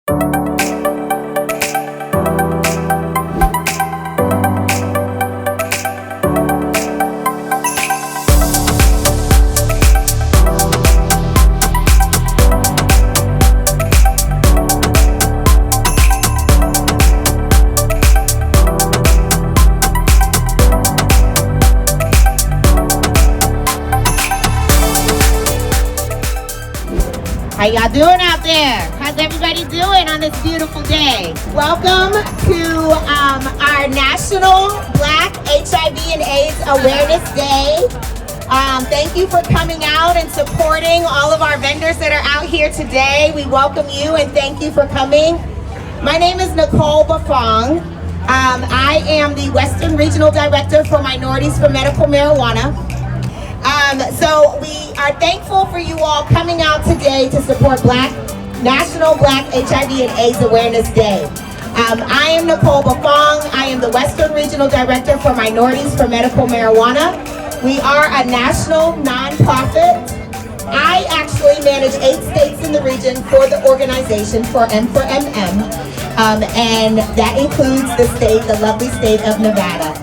How y'all doing out there? How's everybody doing on this beautiful day? Welcome to our National Black HIV and AIDS Awareness Day. Thank you for coming out and supporting all of our vendors that are out here today. We welcome you and thank you for coming. My name is Nicole Bafong. I am the Western Regional Director for Minorities for Medical Marijuana. So we are thankful for you all coming out today to support National Black HIV and AIDS Awareness Day. I am Nicole Bafong. I am the Western Regional Director for Minorities for Medical Marijuana. We are a national nonprofit. I actually manage 8 states in the region for the organization for M4MM, and that includes the lovely state of Nevada.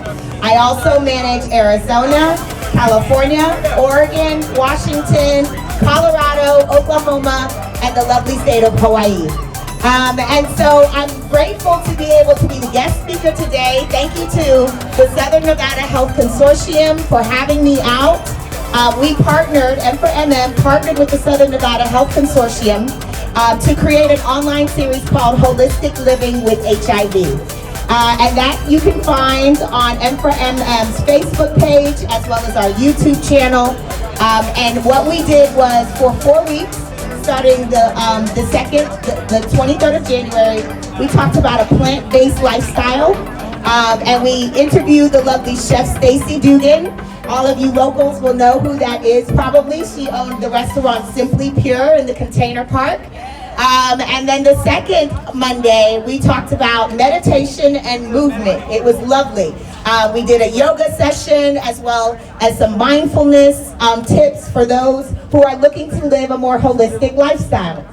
I also manage Arizona, California, Oregon, Washington, Colorado, Oklahoma, and the lovely state of Hawaii. And so I'm grateful to be able to be the guest speaker today. Thank you to the Southern Nevada Health Consortium for having me out. We partnered, M4MM partnered with the Southern Nevada Health Consortium to create an online series called Holistic Living with HIV. And that you can find on M4MM's Facebook page as well as our YouTube channel. And what we did was for 4 weeks, starting the 23rd of January, we talked about a plant-based lifestyle. And we interviewed the lovely Chef Stacy Dugan. All of you locals will know who that is probably. She owned the restaurant Simply Pure in the Container Park. And then the second Monday, we talked about meditation and movement. It was lovely. We did a yoga session as well as some mindfulness tips for those who are looking to live a more holistic lifestyle.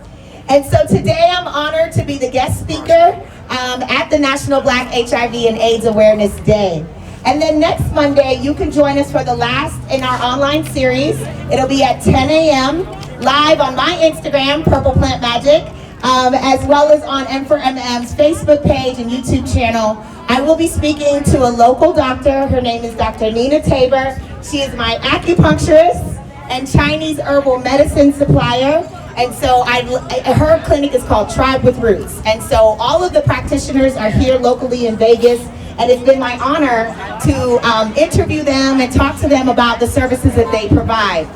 And so today I'm honored to be the guest speaker at the National Black HIV and AIDS Awareness Day. And then next Monday, you can join us for the last in our online series. It'll be at 10 a.m. live on my Instagram, Purple Plant Magic, as well as on M4MM's Facebook page and YouTube channel. I will be speaking to a local doctor. Her name is Dr. Nina Tabor. She is my acupuncturist and Chinese herbal medicine supplier. And so her clinic is called Tribe with Roots. And so all of the practitioners are here locally in Vegas. And it's been my honor to interview them and talk to them about the services that they provide.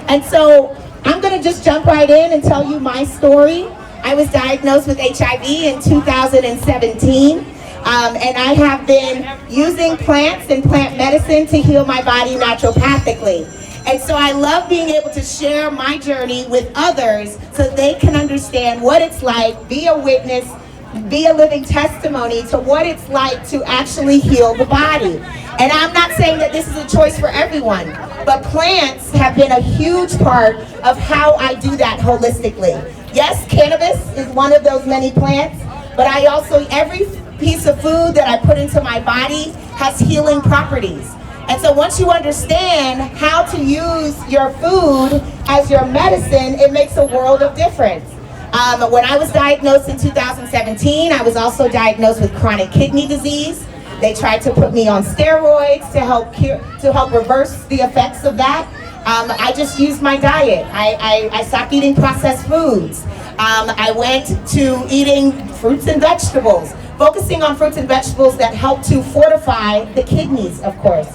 And so I'm going to just jump right in and tell you my story. I was diagnosed with HIV in 2017, and I have been using plants and plant medicine to heal my body naturopathically. And so I love being able to share my journey with others so they can understand what it's like, be a witness, be a living testimony to what it's like to actually heal the body. And I'm not saying that this is a choice for everyone, but plants have been a huge part of how I do that holistically. Yes, cannabis is one of those many plants, but I also, every piece of food that I put into my body has healing properties. And so once you understand how to use your food as your medicine, it makes a world of difference. When I was diagnosed in 2017, I was also diagnosed with chronic kidney disease. They tried to put me on steroids to help reverse the effects of that. I just used my diet. I stopped eating processed foods. I went to eating fruits and vegetables, focusing on fruits and vegetables that help to fortify the kidneys, of course,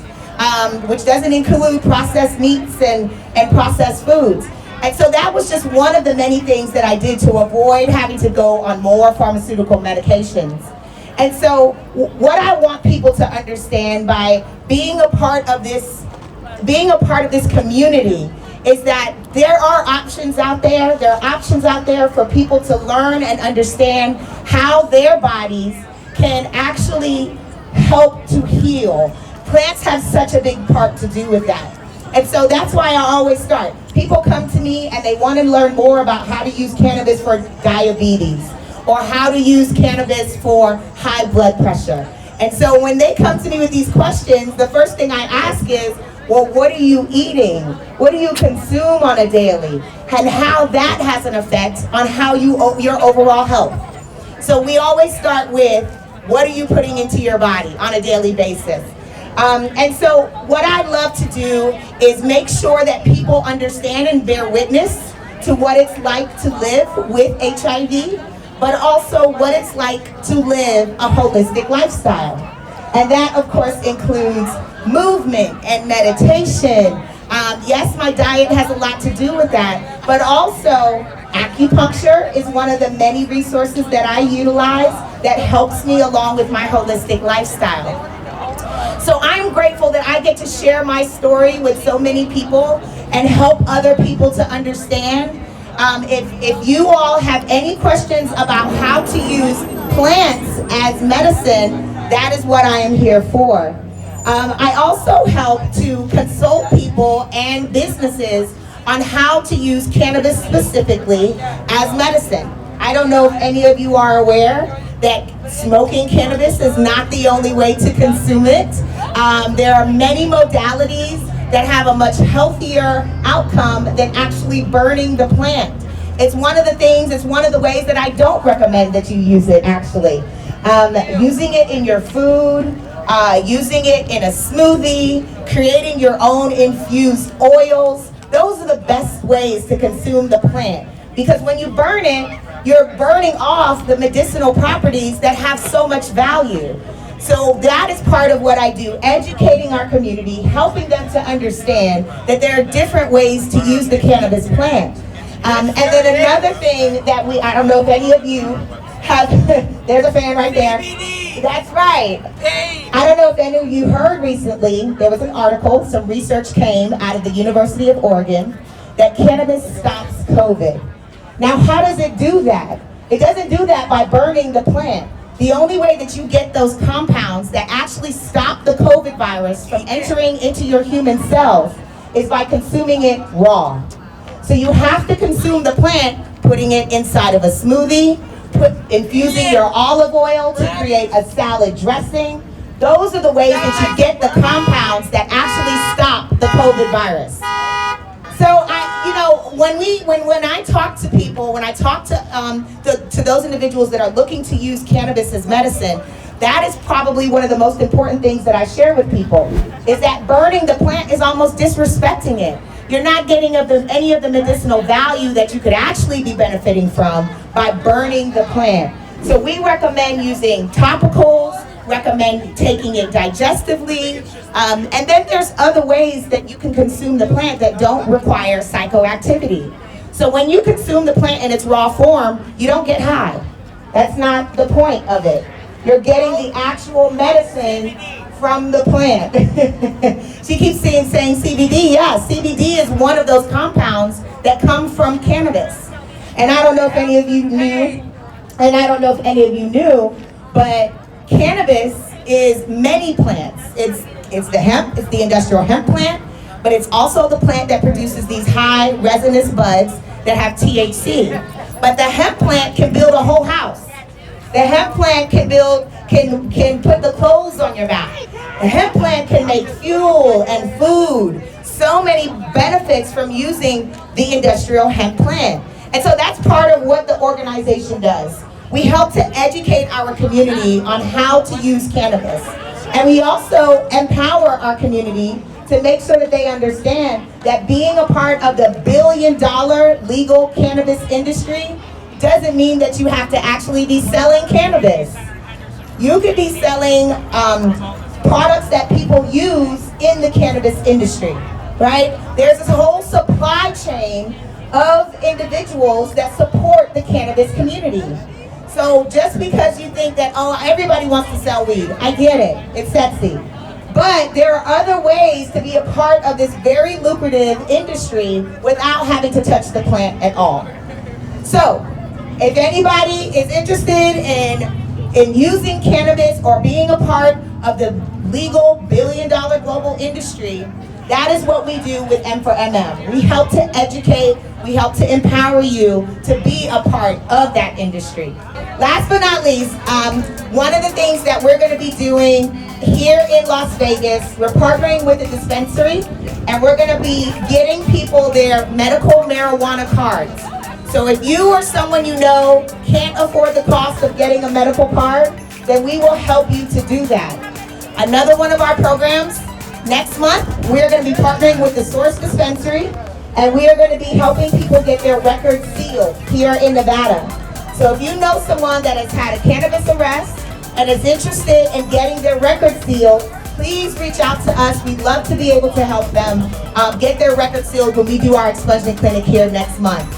which doesn't include processed meats and processed foods. And so that was just one of the many things that I did to avoid having to go on more pharmaceutical medications. And so what I want people to understand by being a part of this community is that there are options out there. There are options out there for people to learn and understand how their bodies can actually help to heal. Plants have such a big part to do with that. And so that's why I always start. People come to me and they want to learn more about how to use cannabis for diabetes, or how to use cannabis for high blood pressure. And so when they come to me with these questions, the first thing I ask is, well, what are you eating? What do you consume on a daily? And how that has an effect on how your overall health. So we always start with, what are you putting into your body on a daily basis? And so what I'd love to do is make sure that people understand and bear witness to what it's like to live with HIV, but also what it's like to live a holistic lifestyle. And that, of course, includes movement and meditation. Yes, my diet has a lot to do with that, but also acupuncture is one of the many resources that I utilize that helps me along with my holistic lifestyle. So I'm grateful that I get to share my story with so many people and help other people to understand. If you all have any questions about how to use plants as medicine, that is what I am here for. I also help to consult people and businesses on how to use cannabis specifically as medicine. I don't know if any of you are aware that smoking cannabis is not the only way to consume it. There are many modalities that have a much healthier outcome than actually burning the plant. It's one of the things, it's one of the ways that I don't recommend that you use it actually. Using it in your food, using it in a smoothie, creating your own infused oils, those are the best ways to consume the plant. Because when you burn it, you're burning off the medicinal properties that have so much value. So that is part of what I do, educating our community, helping them to understand that there are different ways to use the cannabis plant. And then another thing that I don't know if any of you have, there's a fan right there. That's right. I don't know if any of you heard recently, there was an article, some research came out of the University of Oregon that cannabis stops COVID. Now, how does it do that? It doesn't do that by burning the plant. The only way that you get those compounds that actually stop the COVID virus from entering into your human cells is by consuming it raw. So you have to consume the plant, putting it inside of a smoothie, infusing your olive oil to create a salad dressing. Those are the ways that you get the compounds that actually stop the COVID virus. So when I talk to people, when I talk to those individuals that are looking to use cannabis as medicine, that is probably one of the most important things that I share with people, is that burning the plant is almost disrespecting it. You're not getting any of the medicinal value that you could actually be benefiting from by burning the plant. So we recommend using topicals, recommend taking it digestively, and then there's other ways that you can consume the plant that don't require psychoactivity. So when you consume the plant in its raw form, you don't get high. That's not the point of it. You're getting the actual medicine from the plant. She keeps saying CBD. Yeah, CBD is one of those compounds that come from cannabis. And I don't know if any of you knew, but cannabis is many plants. It's the hemp, it's the industrial hemp plant, but it's also the plant that produces these high resinous buds that have THC. But the hemp plant can build a whole house. The hemp plant can put the clothes on your back. The hemp plant can make fuel and food. So many benefits from using the industrial hemp plant. And so that's part of what the organization does. We help to educate our community on how to use cannabis. And we also empower our community to make sure that they understand that being a part of the billion-dollar legal cannabis industry doesn't mean that you have to actually be selling cannabis. You could be selling products that people use in the cannabis industry, right? There's this whole supply chain of individuals that support the cannabis community. So just because you think that, oh, everybody wants to sell weed, I get it, it's sexy. But there are other ways to be a part of this very lucrative industry without having to touch the plant at all. So, if anybody is interested in using cannabis or being a part of the legal billion-dollar global industry, that is what we do with M4MM. We help to educate, we help to empower you to be a part of that industry. Last but not least, one of the things that we're going to be doing here in Las Vegas, we're partnering with a dispensary, and we're going to be getting people their medical marijuana cards. So if you or someone you know can't afford the cost of getting a medical card, then we will help you to do that. Another one of our programs, next month, we're going to be partnering with the Source Dispensary, and we are going to be helping people get their records sealed here in Nevada. So if you know someone that has had a cannabis arrest and is interested in getting their records sealed, please reach out to us. We'd love to be able to help them get their records sealed when we do our expungement clinic here next month.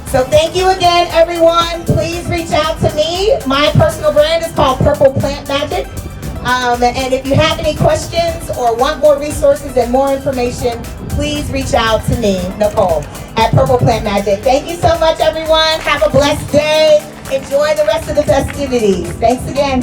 So thank you again, everyone. Please reach out to me. My personal brand is called Purple Plant Magic. And if you have any questions or want more resources and more information, please reach out to me, Nicole, at Purple Plant Magic. Thank you so much, everyone. Have a blessed day. Enjoy the rest of the festivities. Thanks again.